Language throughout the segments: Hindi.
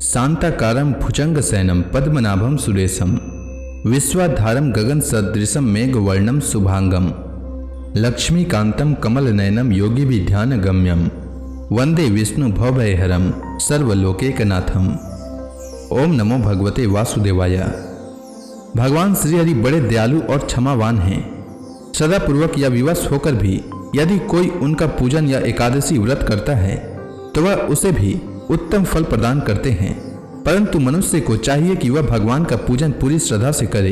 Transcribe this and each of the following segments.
शांताकारं भुजंगशयनं पद्मनाभं सुरेशं विश्वाधारं गगनसदृशं मेघवर्णं शुभांगं लक्ष्मीकान्तं कमलनयनं योगिभिध्यानगम्यं वंदे विष्णु भवभयहरं सर्वलोकैकनाथम। ओम नमो भगवते वासुदेवाय। भगवान श्री हरि बड़े दयालु और क्षमावान हैं। सदापूर्वक या विवश होकर भी यदि कोई उनका पूजन या एकादशी व्रत करता है तो वह उसे भी उत्तम फल प्रदान करते हैं, परंतु मनुष्य को चाहिए कि वह भगवान का पूजन पूरी श्रद्धा से करे।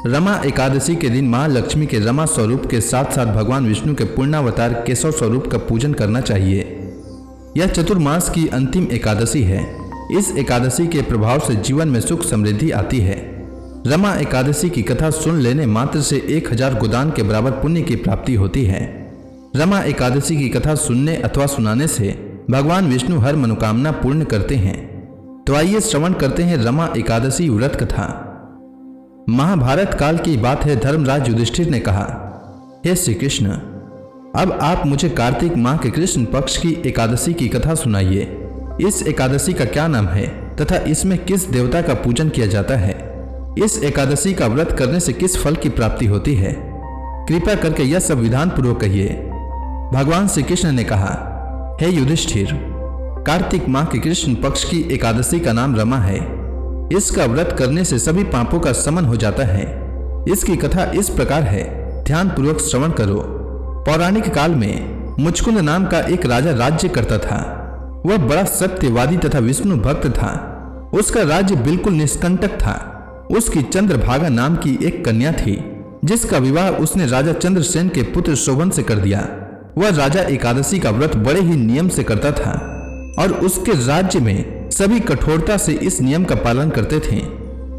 रमा एकादशी के दिन महालक्ष्मी के रमा स्वरूप के साथ साथ भगवान विष्णु के पूर्णावतार केशव स्वरूप का पूजन करना चाहिए। यह चतुर्मास की अंतिम एकादशी है। इस एकादशी के प्रभाव से जीवन में सुख समृद्धि आती है। रमा एकादशी की कथा सुन लेने मात्र से 1000 गोदान के बराबर पुण्य की प्राप्ति होती है। रमा एकादशी की कथा सुनने अथवा सुनाने से भगवान विष्णु हर मनोकामना पूर्ण करते हैं। तो आइए श्रवण करते हैं रमा एकादशी व्रत कथा। महाभारत काल की बात है। धर्मराज युधिष्ठिर ने कहा, हे श्री कृष्ण, अब आप मुझे कार्तिक माह के कृष्ण पक्ष की एकादशी की कथा सुनाइए। इस एकादशी का क्या नाम है तथा इसमें किस देवता का पूजन किया जाता है? इस एकादशी का व्रत करने से किस फल की प्राप्ति होती है? कृपया करके यह सब विधान पूर्वक कहिए। भगवान श्री कृष्ण ने कहा, हे युधिष्ठिर, कार्तिक माह के कृष्ण पक्ष की एकादशी का नाम रमा है। इसका व्रत करने से सभी पापों का शमन हो जाता है। इसकी कथा इस प्रकार है, ध्यान पूर्वक श्रवण करो। पौराणिक काल में मुचकुंद नाम का एक राजा राज्य करता था। वह बड़ा सत्यवादी तथा विष्णु भक्त था। उसका राज्य बिल्कुल निष्कंटक था। उसकी चंद्रभागा नाम की एक कन्या थी, जिसका विवाह उसने राजा चंद्रसेन के पुत्र शोभन से कर दिया। वह राजा एकादशी का व्रत बड़े ही नियम से करता था और उसके राज्य में सभी कठोरता से इस नियम का पालन करते थे।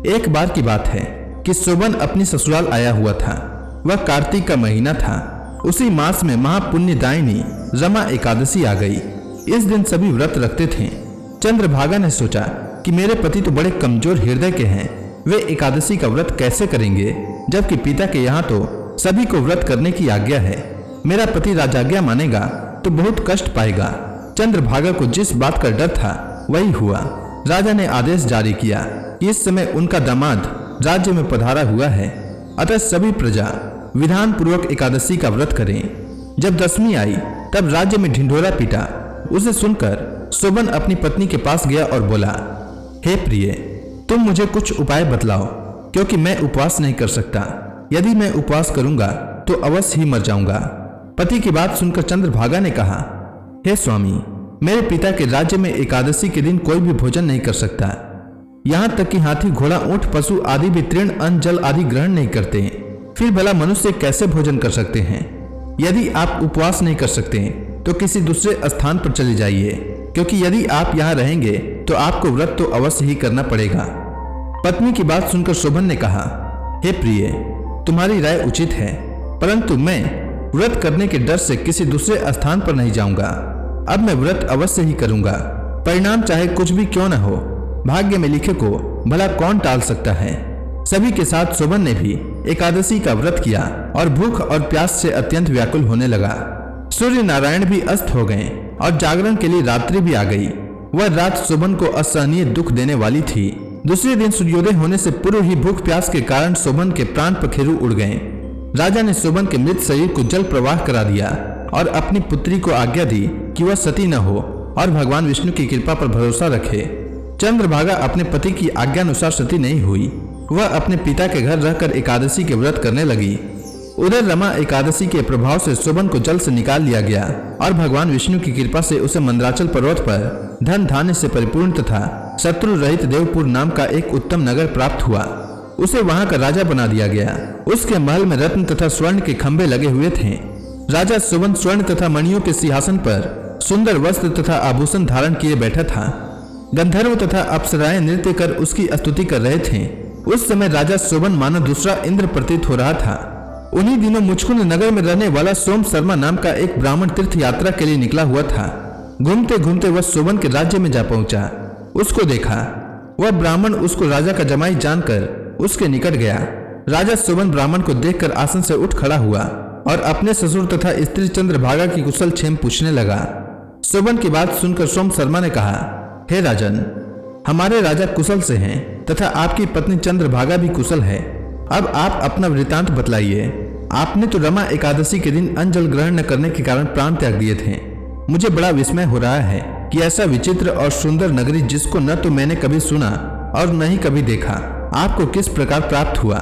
एक बार की बात है कि शोभन अपनी ससुराल आया हुआ था। वह कार्तिक का महीना था। उसी मास में महापुण्यदायिनी रमा एकादशी आ गई। इस दिन सभी व्रत रखते थे। चंद्रभागा ने सोचा कि मेरे पति तो बड़े कमजोर हृदय के हैं, वे एकादशी का व्रत कैसे करेंगे, जबकि पिता के यहाँ तो सभी को व्रत करने की आज्ञा है। मेरा पति राजाज्ञा मानेगा तो बहुत कष्ट पाएगा। चंद्रभागा को जिस बात का डर था वही हुआ। राजा ने आदेश जारी किया कि इस समय उनका दामाद राज्य में पधारा हुआ है, अतः सभी प्रजा विधान पूर्वक एकादशी का व्रत करें। जब दशमी आई तब राज्य में ढिंढोरा पीटा। उसे सुनकर शोभन अपनी पत्नी के पास गया और बोला, हे प्रिय, तुम मुझे कुछ उपाय बतलाओ, क्योंकि मैं उपवास नहीं कर सकता। यदि मैं उपवास करूंगा तो अवश्य ही मर जाऊंगा। पति की बात सुनकर चंद्रभागा ने कहा, हे स्वामी, मेरे पिता के राज्य में एकादशी के दिन कोई भी भोजन नहीं कर सकता। यहाँ तक कि हाथी, घोड़ा, ऊंट, पशु आदि भी तृण, अन्न, जल आदि ग्रहण नहीं करते। फिर भला मनुष्य कैसे भोजन कर सकते हैं? यदि आप उपवास नहीं कर सकते तो किसी दूसरे स्थान पर चले जाइए, क्योंकि यदि आप यहाँ रहेंगे तो आपको व्रत तो अवश्य ही करना पड़ेगा। पत्नी की बात सुनकर शोभन ने कहा, हे प्रिय, तुम्हारी राय उचित है, परंतु मैं व्रत करने के डर से किसी दूसरे स्थान पर नहीं जाऊंगा। अब मैं व्रत अवश्य ही करूंगा, परिणाम चाहे कुछ भी क्यों न हो। भाग्य में लिखे को भला कौन टाल सकता है। सभी के साथ शोभन ने भी एकादशी का व्रत किया और भूख और प्यास से अत्यंत व्याकुल होने लगा। सूर्य नारायण भी अस्त हो गए और जागरण के लिए रात्रि भी आ गई। वह रात शोभन को असहनीय दुख देने वाली थी। दूसरे दिन सूर्योदय होने से पूर्व ही भूख प्यास के कारण शोभन के प्राण पखेरु उड़ गए। राजा ने शोभन के मृत शरीर को जल प्रवाह करा दिया और अपनी पुत्री को आज्ञा दी कि वह सती न हो और भगवान विष्णु की कृपा पर भरोसा रखे। चंद्रभागा अपने पति की आज्ञानुसार सती नहीं हुई। वह अपने पिता के घर रहकर एकादशी के व्रत करने लगी। उधर रमा एकादशी के प्रभाव से शोभन को जल से निकाल लिया गया और भगवान विष्णु की कृपा से उसे मंदराचल पर्वत पर धन धान्य से परिपूर्ण तथा शत्रु रहित देवपुर नाम का एक उत्तम नगर प्राप्त हुआ। उसे वहां का राजा बना दिया गया। उसके महल में रत्न तथा स्वर्ण के खंभे लगे हुए थे। राजा शोभन स्वर्ण तथा मणियों के सिंहासन पर सुंदर वस्त्र तथा आभूषण धारण किए बैठा था। गंधर्व तथा अप्सराएं नृत्य कर उसकी स्तुति कर रहे थे। उस समय राजा शोभन मानो दूसरा इंद्र प्रतीत हो रहा था। उन्हीं दिनों मुचकुंद नगर में रहने वाला सोम शर्मा नाम का एक ब्राह्मण तीर्थ यात्रा के लिए निकला हुआ था। घूमते घूमते वह शोभन के राज्य में जा पहुंचा। उसको देखा। वह ब्राह्मण उसको राजा का जमाई जानकर उसके निकट गया। राजा शोभन ब्राह्मण को देखकर आसन से उठ खड़ा हुआ और अपने ससुर तथा स्त्री चंद्रभागा की कुशल क्षेम पूछने लगा। शोभन की बात सुनकर सोम शर्मा ने कहा, हे राजन, हमारे राजा कुशल से हैं तथा आपकी पत्नी चंद्रभागा भी कुशल है। अब आप अपना वृतांत बतलाइए। आपने तो रमा एकादशी के दिन अन्न जल ग्रहण न करने के कारण प्राण त्याग दिए थे। मुझे बड़ा विस्मय हो रहा है कि ऐसा विचित्र और सुंदर नगरी, जिसको न तो मैंने कभी सुना और न ही कभी देखा, आपको किस प्रकार प्राप्त हुआ।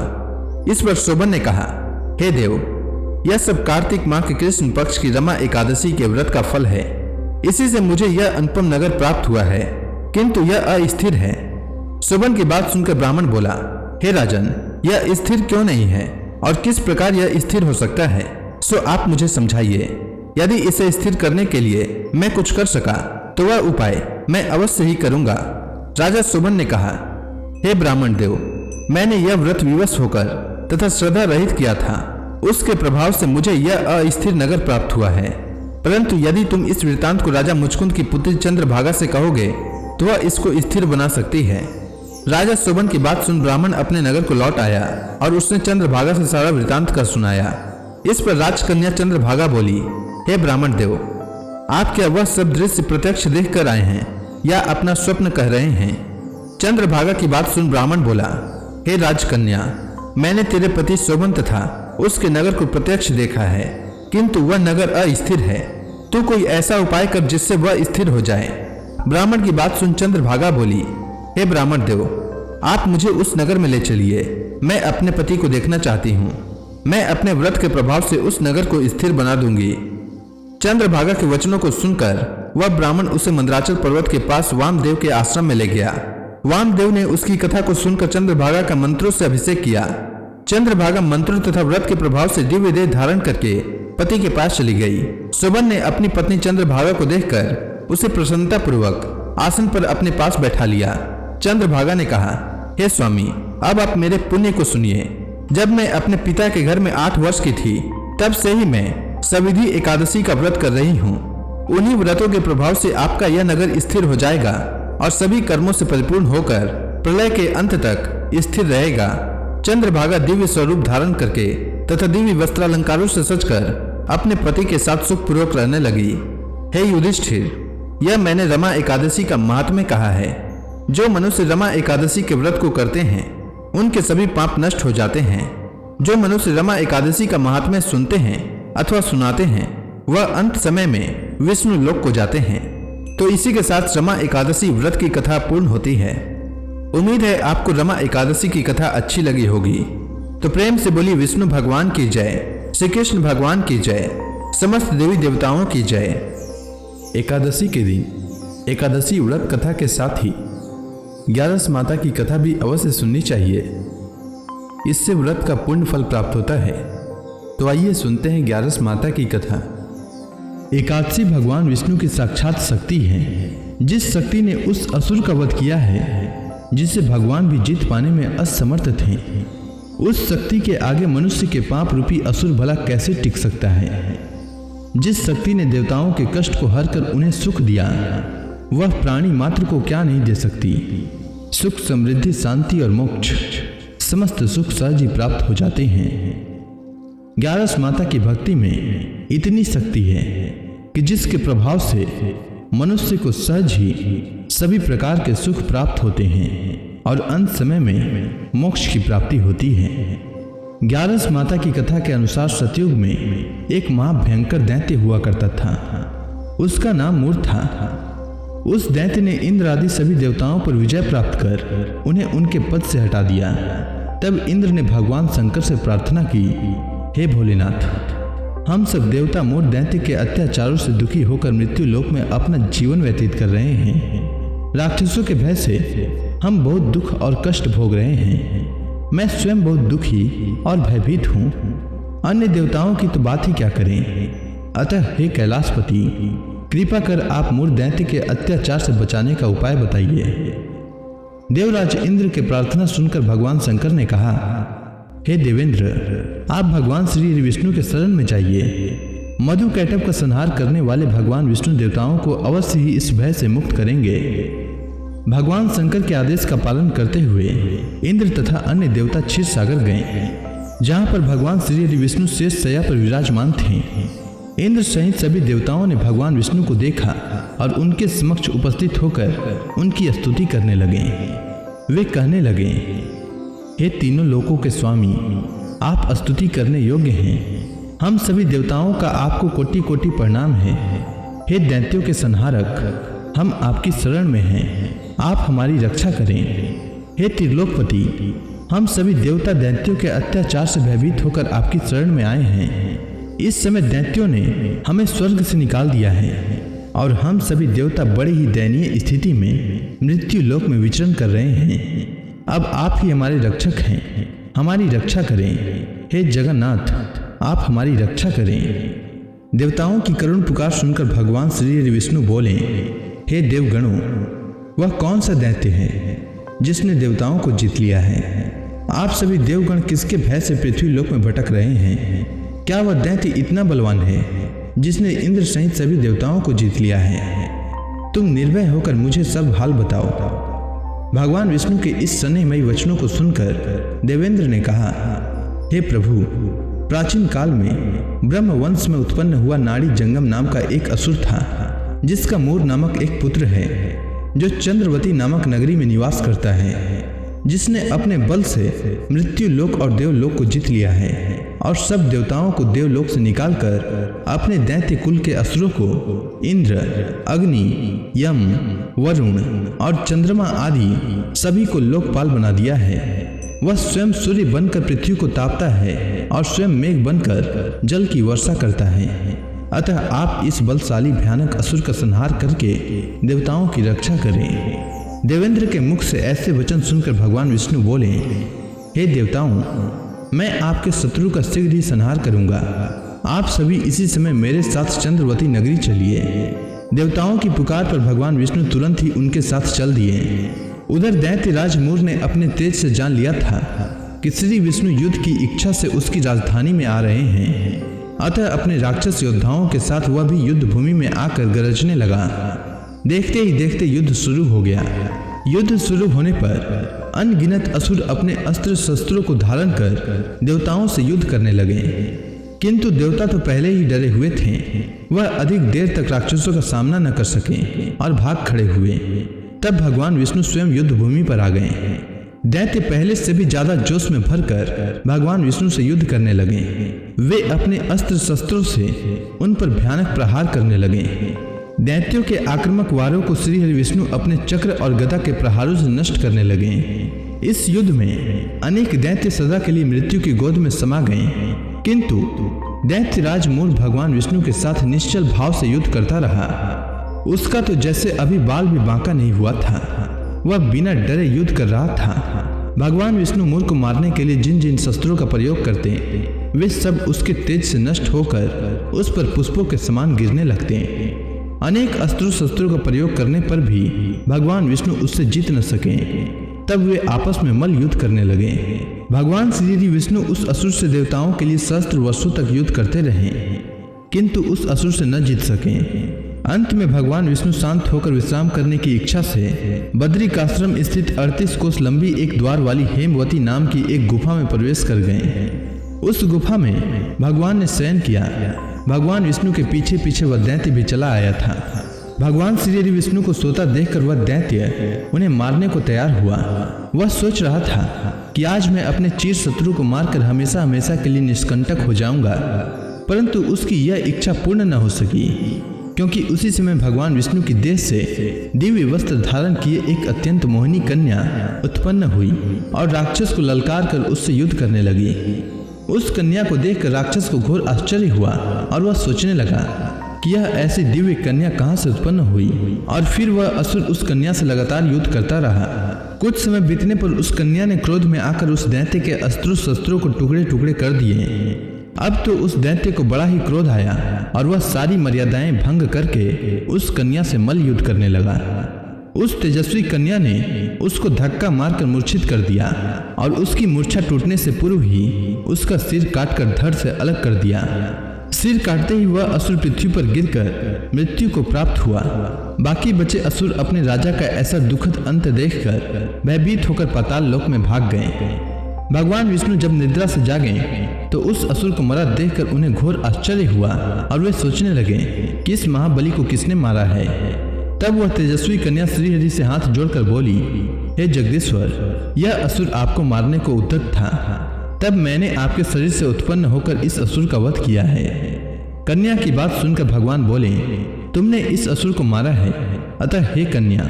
इस पर शोभन ने कहा, हे देव, यह सब कार्तिक माह के कृष्ण पक्ष की रमा एकादशी के व्रत का फल है। इसी से मुझे यह अनुपम नगर प्राप्त हुआ है, किंतु यह अस्थिर है। शोभन की बात सुनकर ब्राह्मण बोला, हे राजन, यह स्थिर क्यों नहीं है और किस प्रकार यह स्थिर हो सकता है, सो आप मुझे समझाइए। यदि इसे स्थिर करने के लिए मैं कुछ कर सका तो वह उपाय मैं अवश्य ही करूंगा। राजा शोभन ने कहा, हे ब्राह्मण देव, मैंने यह व्रत विवश होकर तथा श्रद्धा रहित किया था। उसके प्रभाव से मुझे यह अस्थिर नगर प्राप्त हुआ है। परंतु यदि तुम इस वृतांत को राजा मुचकुंद की पुत्री चंद्रभागा से कहोगे तो वह इसको स्थिर बना सकती है। राजा शोभन की बात सुन ब्राह्मण अपने नगर को लौट आया और उसने चंद्रभागा से सारा वृतांत कर सुनाया। इस पर राजकन्या चंद्रभागा बोली, हे ब्राह्मण देव, आप क्या वह सब दृश्य प्रत्यक्ष देख कर आए हैं या अपना स्वप्न कह रहे हैं। चंद्रभागा की बात सुन ब्राह्मण बोला, हे राजकन्या, मैंने तेरे पति शोभन तथा उसके नगर को प्रत्यक्ष देखा है, किंतु वह नगर अस्थिर है। तू कोई ऐसा उपाय कर जिससे वह स्थिर हो जाए। ब्राह्मण की बात सुन चंद्रभागा बोली, हे ब्राह्मण देव, आप मुझे उस नगर में ले चलिए। मैं अपने पति को देखना चाहती हूँ। मैं अपने व्रत के प्रभाव से उस नगर को स्थिर बना दूंगी। चंद्रभागा के वचनों को सुनकर वह ब्राह्मण उसे मंदराचल पर्वत के पास वामदेव के आश्रम में ले गया। वामदेव ने उसकी कथा को सुनकर चंद्रभागा का मंत्रों से अभिषेक किया। चंद्रभागा मंत्रों तथा व्रत के प्रभाव से दिव्य देह धारण करके पति के पास चली गई। शोभन ने अपनी पत्नी चंद्रभागा को देखकर उसे प्रसन्नता पूर्वक आसन पर अपने पास बैठा लिया। चंद्रभागा ने कहा, हे स्वामी, अब आप मेरे पुण्य को सुनिए। जब मैं अपने पिता के घर में 8 वर्ष की थी, तब से ही मैं सविधि एकादशी का व्रत कर रही हूँ। उन्हीं व्रतों के प्रभाव से आपका यह नगर स्थिर हो जाएगा और सभी कर्मों से परिपूर्ण होकर प्रलय के अंत तक स्थिर रहेगा। चंद्रभागा दिव्य स्वरूप धारण करके तथा दिव्य वस्त्रालंकारों से सजकर अपने पति के साथ सुखपूर्वक रहने लगी। हे युधिष्ठिर, यह मैंने रमा एकादशी का महात्म्य कहा है। जो मनुष्य रमा एकादशी के व्रत को करते हैं उनके सभी पाप नष्ट हो जाते हैं। जो मनुष्य रमा एकादशी का महात्म्य सुनते हैं अथवा सुनाते हैं वह अंत समय में विष्णु लोक को जाते हैं। तो इसी के साथ रमा एकादशी व्रत की कथा पूर्ण होती है। उम्मीद है आपको रमा एकादशी की कथा अच्छी लगी होगी। तो प्रेम से बोली विष्णु भगवान की जय, श्री कृष्ण भगवान की जय, समस्त देवी देवताओं की जय। एकादशी के दिन एकादशी व्रत कथा के साथ ही 11 माता की कथा भी अवश्य सुननी चाहिए। इससे व्रत का पुण्य फल प्राप्त होता है। तो आइए सुनते हैं 11 माता की कथा। एकादशी भगवान विष्णु की साक्षात शक्ति है। जिस शक्ति ने उस असुर का वध किया है जिसे भगवान भी जीत पाने में असमर्थ थे, उस शक्ति के आगे मनुष्य के पाप रूपी असुर भला कैसे टिक सकता है। जिस शक्ति ने देवताओं के कष्ट को हर कर उन्हें सुख दिया, वह प्राणी मात्र को क्या नहीं दे सकती। सुख, समृद्धि, शांति और मोक्ष, समस्त सुख सहज ही प्राप्त हो जाते हैं। 11 माता की भक्ति में इतनी शक्ति है कि जिसके प्रभाव से मनुष्य को सहज ही सभी प्रकार के सुख प्राप्त होते हैं और अंत समय में मोक्ष की प्राप्ति होती है। 11 माता की कथा के अनुसार सतयुग में एक महाभयंकर दैत्य हुआ करता था। उसका नाम मूर था। उस दैत्य ने इंद्र आदि सभी देवताओं पर विजय प्राप्त कर उन्हें उनके पद से हटा दिया। तब इंद्र ने भगवान शंकर से प्रार्थना की, हे भोलेनाथ, हम सब देवता मूर दैत्य के अत्याचारों से दुखी होकर मृत्यु लोक में अपना जीवन व्यतीत कर रहे हैं। राक्षसों के भय से हम बहुत दुख और कष्ट भोग रहे हैं। मैं स्वयं बहुत दुखी और भयभीत हूँ। अन्य देवताओं की तो बात ही क्या करें। अतः हे कैलाशपति, कृपा कर आप मूर दैत्य के अत्याचार से बचाने का उपाय बताइए। देवराज इंद्र के प्रार्थना सुनकर भगवान शंकर ने कहा, हे देवेंद्र, आप भगवान श्री विष्णु के शरण में जाइए। मधु कैटभ का संहार करने वाले भगवान विष्णु देवताओं को अवश्य ही इस भय से मुक्त करेंगे। भगवान शंकर के आदेश का पालन करते हुए इंद्र तथा अन्य देवता क्षीर सागर गए, जहाँ पर भगवान श्री विष्णु शेष शैया पर विराजमान थे। इंद्र सहित सभी देवताओं ने भगवान विष्णु को देखा और उनके समक्ष उपस्थित होकर उनकी स्तुति करने लगे। वे कहने लगे, हे तीनों लोकों के स्वामी, आप स्तुति करने योग्य हैं। हम सभी देवताओं का आपको कोटि कोटि प्रणाम है। हे दैत्यों के संहारक, हम आपकी शरण में हैं, आप हमारी रक्षा करें। हे त्रिलोकपति, हम सभी देवता दैत्यों के अत्याचार से भयभीत होकर आपकी शरण में आए हैं। इस समय दैत्यों ने हमें स्वर्ग से निकाल दिया है और हम सभी देवता बड़े ही दयनीय स्थिति में मृत्यु लोक में विचरण कर रहे हैं। अब आप ही हमारे रक्षक हैं, हमारी रक्षा करें। हे जगन्नाथ, आप हमारी रक्षा करें। देवताओं की करुण पुकार सुनकर भगवान श्री हरि विष्णु बोले, हे देवगणों, वह कौन सा दैत्य है जिसने देवताओं को जीत लिया है? आप सभी देवगण किसके भय से पृथ्वी लोक में भटक रहे हैं? क्या वह दैत्य इतना बलवान है जिसने इंद्र सहित सभी देवताओं को जीत लिया है? तुम निर्भय होकर मुझे सब हाल बताओ। भगवान विष्णु के इस स्नेहमयी वचनों को सुनकर देवेंद्र ने कहा, हे प्रभु, प्राचीन काल में ब्रह्म वंश में उत्पन्न हुआ नाड़ी जंगम नाम का एक असुर था, जिसका मूर नामक एक पुत्र है, जो चंद्रवती नामक नगरी में निवास करता है, जिसने अपने बल से मृत्यु लोक और देवलोक को जीत लिया है और सब देवताओं को देवलोक से निकालकर अपने दैत्य कुल के असुरों को इंद्र, अग्नि, यम, वरुण और चंद्रमा आदि सभी को लोकपाल बना दिया है। वह स्वयं सूर्य बनकर पृथ्वी को तापता है और स्वयं मेघ बनकर जल की वर्षा करता है। अतः आप इस बलशाली भयानक असुर का संहार करके देवताओं की रक्षा करें। देवेंद्र के मुख से ऐसे वचन सुनकर भगवान विष्णु बोले, हे देवताओं, मैं आपके शत्रु का शीघ्र ही संहार करूंगा। आप सभी इसी समय मेरे साथ चंद्रवती नगरी चलिए। देवताओं की पुकार पर भगवान विष्णु तुरंत ही उनके साथ चल दिए। उधर दैत्य राज मूर ने अपने तेज से जान लिया था कि श्री विष्णु युद्ध की इच्छा से उसकी राजधानी में आ रहे हैं। अतः अपने राक्षस योद्धाओं के साथ वह भी युद्ध भूमि में आकर गरजने लगा। देखते ही देखते युद्ध शुरू हो गया। युद्ध शुरू होने पर अनगिनत असुर अपने अस्त्र शस्त्रों को धारण कर देवताओं से युद्ध करने लगे, किंतु देवता तो पहले ही डरे हुए थे। वह अधिक देर तक राक्षसों का सामना न कर सके और भाग खड़े हुए। तब भगवान विष्णु स्वयं युद्ध भूमि पर आ गए। दैत्य पहले से भी ज्यादा जोश में भरकर भगवान विष्णु से युद्ध करने लगे। वे अपने अस्त्र शस्त्रों से उन पर भयानक प्रहार करने लगे। दैत्यों के आक्रामक वारों को श्री हरि विष्णु अपने चक्र और गदा के प्रहारों से नष्ट करने लगे। इस युद्ध में अनेक दैत्य सदा के लिए मृत्यु की गोद में समा गए, किंतु दैत्य राज मूर भगवान विष्णु के साथ निश्चल भाव से युद्ध करता रहा। उसका तो जैसे अभी बाल भी बांका नहीं हुआ था। वह बिना डरे युद्ध कर रहा था। भगवान विष्णु मूर को मारने के लिए जिन जिन शस्त्रों का प्रयोग करते, वे सब उसके तेज से नष्ट होकर उस पर पुष्पों के समान गिरने लगते। अनेक अस्त्र शस्त्रों का प्रयोग करने पर भी भगवान विष्णु उससे जीत न सके। तब वे आपस में मल्ल युद्ध करने लगे। भगवान श्री विष्णु उस असुर से देवताओं के लिए सहस्त्र वर्षों तक युद्ध करते रहे, किंतु उस असुर से न जीत सके। अंत में भगवान विष्णु शांत होकर विश्राम करने की इच्छा से बद्रिकाश्रम स्थित 38 कोस लंबी एक द्वार वाली हेमवती नाम की एक गुफा में प्रवेश कर गए। उस गुफा में भगवान ने शयन किया। भगवान विष्णु के पीछे पीछे वह दैत्य भी चला आया था। भगवान श्री हरि विष्णु को सोता देखकर वह दैत्य उन्हें मारने को तैयार हुआ। वह सोच रहा था कि आज मैं अपने चीर शत्रु को मारकर हमेशा हमेशा के लिए निष्कंटक हो जाऊंगा, परंतु उसकी यह इच्छा पूर्ण न हो सकी, क्योंकि उसी समय भगवान विष्णु की देह से दिव्य वस्त्र धारण किए एक अत्यंत मोहिनी कन्या उत्पन्न हुई और राक्षस को ललकार कर उससे युद्ध करने लगी। उस कन्या को देखकर राक्षस को घोर आश्चर्य हुआ और वह सोचने लगा कि यह ऐसी दिव्य कन्या कहां से उत्पन्न हुई, और फिर वह असुर उस कन्या से लगातार युद्ध करता रहा। कुछ समय बीतने पर उस कन्या ने क्रोध में आकर उस दैत्य के अस्त्रों शस्त्रों को टुकड़े टुकड़े कर दिए। अब तो उस दैत्य को बड़ा ही क्रोध आया और वह सारी मर्यादाएं भंग करके उस कन्या से मल्ल युद्ध करने लगा। उस तेजस्वी कन्या ने उसको धक्का मारकर मूर्छित कर दिया और उसकी मूर्छा टूटने से पूर्व ही उसका सिर काटकर धड़ से अलग कर दिया। सिर काटते ही वह असुर पृथ्वी पर गिरकर मृत्यु को प्राप्त हुआ। बाकी बचे असुर अपने राजा का ऐसा दुखद अंत देखकर भयभीत होकर पाताल लोक में भाग गए। भगवान विष्णु जब निद्रा से जागे तो उस असुर को मरा देखकर उन्हें घोर आश्चर्य हुआ और वे सोचने लगे कि इस महाबली को किसने मारा है। तब वह तेजस्वी कन्या श्रीहरि से हाथ जोड़कर बोली, हे जगदीश्वर, यह असुर आपको मारने को उद्यत था, तब मैंने आपके शरीर से उत्पन्न होकर इस असुर का वध किया है। कन्या की बात सुनकर भगवान बोले, तुमने इस असुर को मारा है, अतः हे कन्या,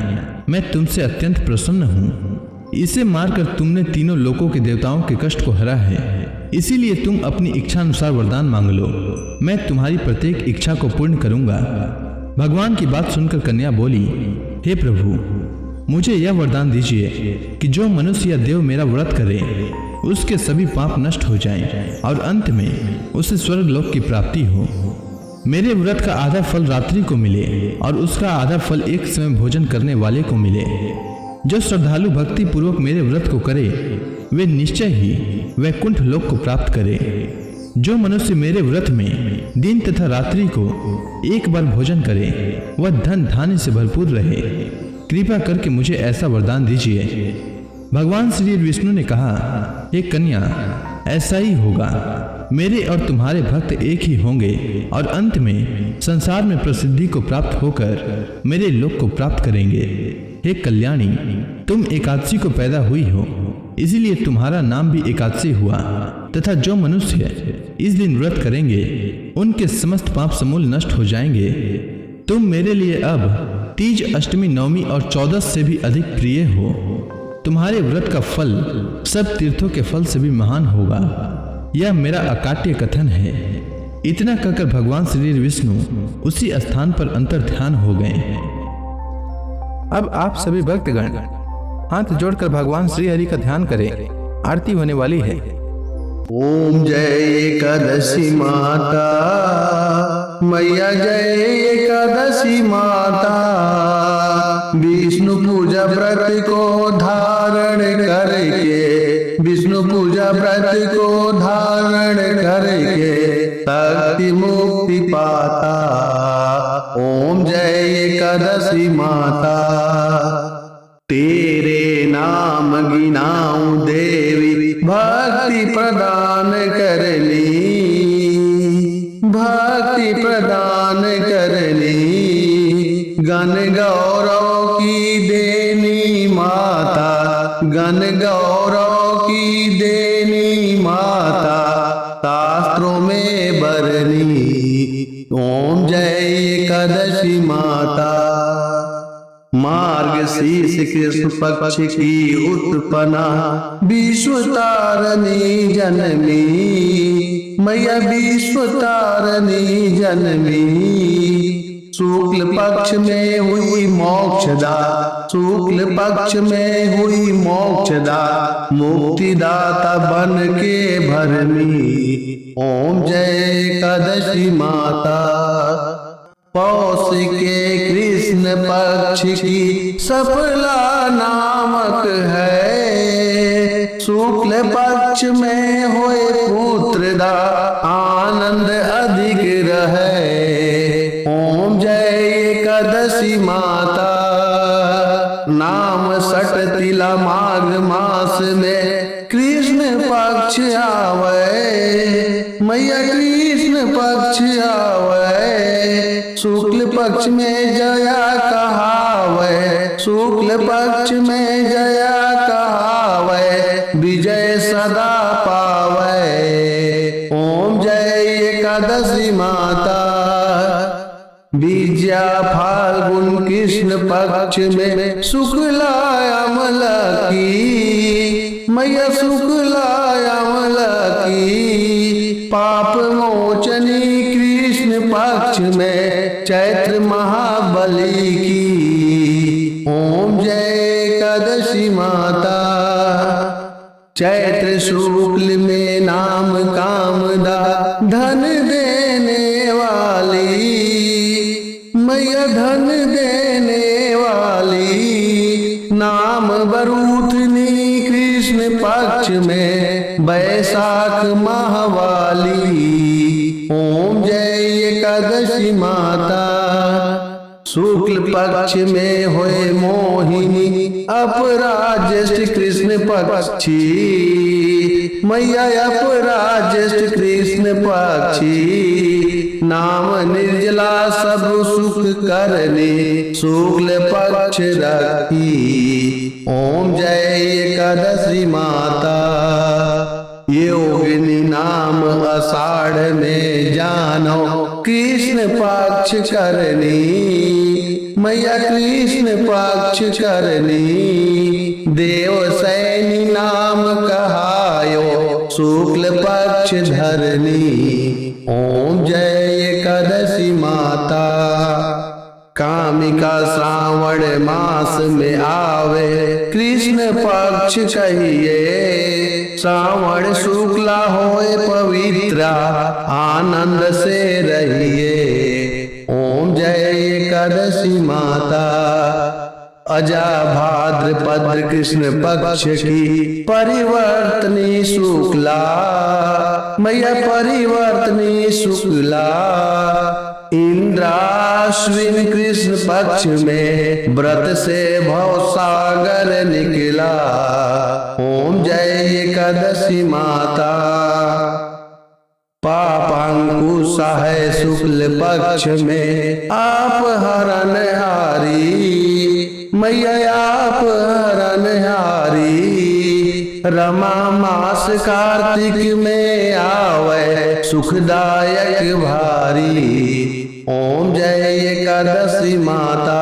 मैं तुमसे अत्यंत प्रसन्न हूँ। इसे मारकर तुमने तीनों लोकों के देवताओं के कष्ट को हरा है, इसीलिए तुम अपनी इच्छा अनुसार वरदान मांग लो, मैं तुम्हारी प्रत्येक इच्छा को पूर्ण करूंगा। भगवान की बात सुनकर कन्या बोली, हे प्रभु, मुझे यह वरदान दीजिए कि जो मनुष्य या देव मेरा व्रत करे उसके सभी पाप नष्ट हो जाएं और अंत में उसे स्वर्ग लोक की प्राप्ति हो। मेरे व्रत का आधा फल रात्रि को मिले और उसका आधा फल एक समय भोजन करने वाले को मिले। जो श्रद्धालु भक्ति पूर्वक मेरे व्रत को करे वे निश्चय ही वैकुंठ लोक को प्राप्त करे। जो मनुष्य मेरे व्रत में दिन तथा रात्रि को एक बार भोजन करे वह धन धान्य से भरपूर रहे। कृपा करके मुझे ऐसा वरदान दीजिए। भगवान श्री विष्णु ने कहा, हे कन्या, ऐसा ही होगा। मेरे और तुम्हारे भक्त एक ही होंगे और अंत में संसार में प्रसिद्धि को प्राप्त होकर मेरे लोक को प्राप्त करेंगे। हे कल्याणी, तुम एकादशी को पैदा हुई हो, इसीलिए तुम्हारा नाम भी एकादशी हुआ, तथा जो मनुष्य इस दिन व्रत करेंगे उनके समस्त पाप समूल नष्ट हो जाएंगे। तुम मेरे लिए अब तीज, अष्टमी, नवमी और 14 से भी अधिक प्रिय हो। तुम्हारे व्रत का फल सब तीर्थों के फल से भी महान होगा। यह मेरा अकाट्य कथन है। इतना कहकर भगवान श्री विष्णु उसी स्थान पर अंतर ध्यान हो गए। अब आप सभी भक्तगण हाथ जोड़कर भगवान श्री हरि का ध्यान करें। आरती होने वाली है। ओम जय एकादशी माता, मैया जय एकादशी माता। विष्णु पूजा व्रत को धारण करके, विष्णु पूजा व्रत को धारण करके शक्ति मुक्ति पाता। ओम जय एकादशी माता। तेरे नाम गिनाऊं देवी, भक्ति प्रदान करनी, भक्ति प्रदान करनी। गण गौरव की देनी माता, गण गौरव की देनी माता। शास्त्रों में बरनी। ओम जय एकादशी माता। मार्गशीर्ष कृष्ण पक्ष की उत्पन्ना, विश्व तारणी जननी, मैया विश्व तारणी जननी। शुक्ल पक्ष में हुई मोक्षदा, शुक्ल पक्ष में हुई मोक्षदा। मुक्तिदाता बन के भरनी। ओम जय एकादशी माता। पौष के कृष्ण पक्ष की सफला नामक है। शुक्ल पक्ष में होए पुत्रदा, आनंद अधिक रहे। ओम जय एकादशी माता। नाम सट तिला माघ मास में कृष्ण पक्ष आवे, मैया कृष्ण पक्ष आवे। शुक्ल पक्ष में जया कहावे, शुक्ल पक्ष में जया कहावे। विजय सदा पावे। ओम जय एकादशी माता। विजया फाल्गुन कृष्ण पक्ष में शुक्ला अमला की, मैया शुक्ला अमला की। पाप मोचनी कृष्ण पक्ष में चैत्र महाबली की। ओम जय एकादशी माता। चैत्र शुक्ल में नाम कामदा, धन देने वाली, मैया धन देने वाली। नाम बरूथनी कृष्ण पक्ष में बैसाख माहवाली। ओम जय एकादशी माता। शुक्ल पक्ष में होए मोहिनी, अपराध ज्येष्ठ कृष्ण पक्षी, मैया अपराध ज्येष्ठ कृष्ण पक्षी, नाम निर्जला सब सुख करने, शुक्ल पक्ष रखी। ओम जय एकादशी माता, योगिनी नाम आषाढ़ में जानो, कृष्ण पक्ष करनी, मैया कृष्ण पक्ष करनी, देव सैनी नाम कहायो, शुक्ल पक्ष धरनी। ओम जय एकादशी माता, कामिका श्रावण मास में आवे, कृष्ण पक्ष कहिए, श्रावण शुक्ला होए पवित्रा, आनंद से रहिए। ओम जय एकादशी माता, अजा भाद्रपद कृष्ण पक्ष की परिवर्तनी शुक्ला, मैया परिवर्तनी शुक्ला, इंद्राश्विन कृष्ण पक्ष में व्रत से भवसागर निकला। ओम जय एकादशी माता, पापांकुश है शुक्ल पक्ष में, आप हरण हारी, मैया आप हरण हारी, रमा मास कार्तिक में आवे, सुखदायक भारी। ओम जय एकादशी माता,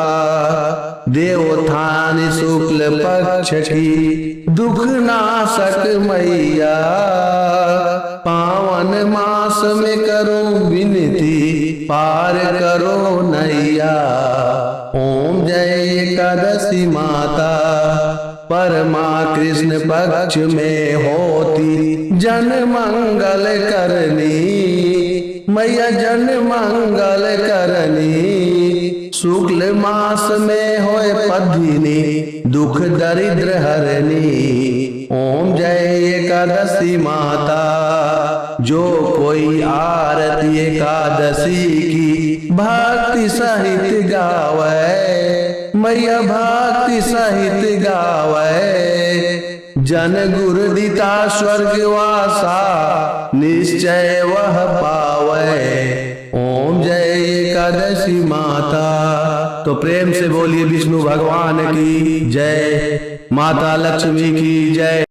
देवोत्थान शुक्ल पक्ष की दुख नाशक मैया, पावन मास में करो विनती, पार करो नैया। ओम जय एकादशी माता, परमा कृष्ण पक्ष में होती जन मंगल करनी, मैया जन मंगल करनी, शुक्ल मास में होए पद्मिनी, दुख दरिद्र हरनी। ओम जय एकादशी माता, जो कोई आरती एकादशी की भक्ति सहित गावे, मैया भक्ति सहित गावे, जन गुरु दिता स्वर्गवासा, निश्चय वह पावे। ओम जय एकादशी माता। तो प्रेम से बोलिए विष्णु भगवान की जय, माता लक्ष्मी की जय।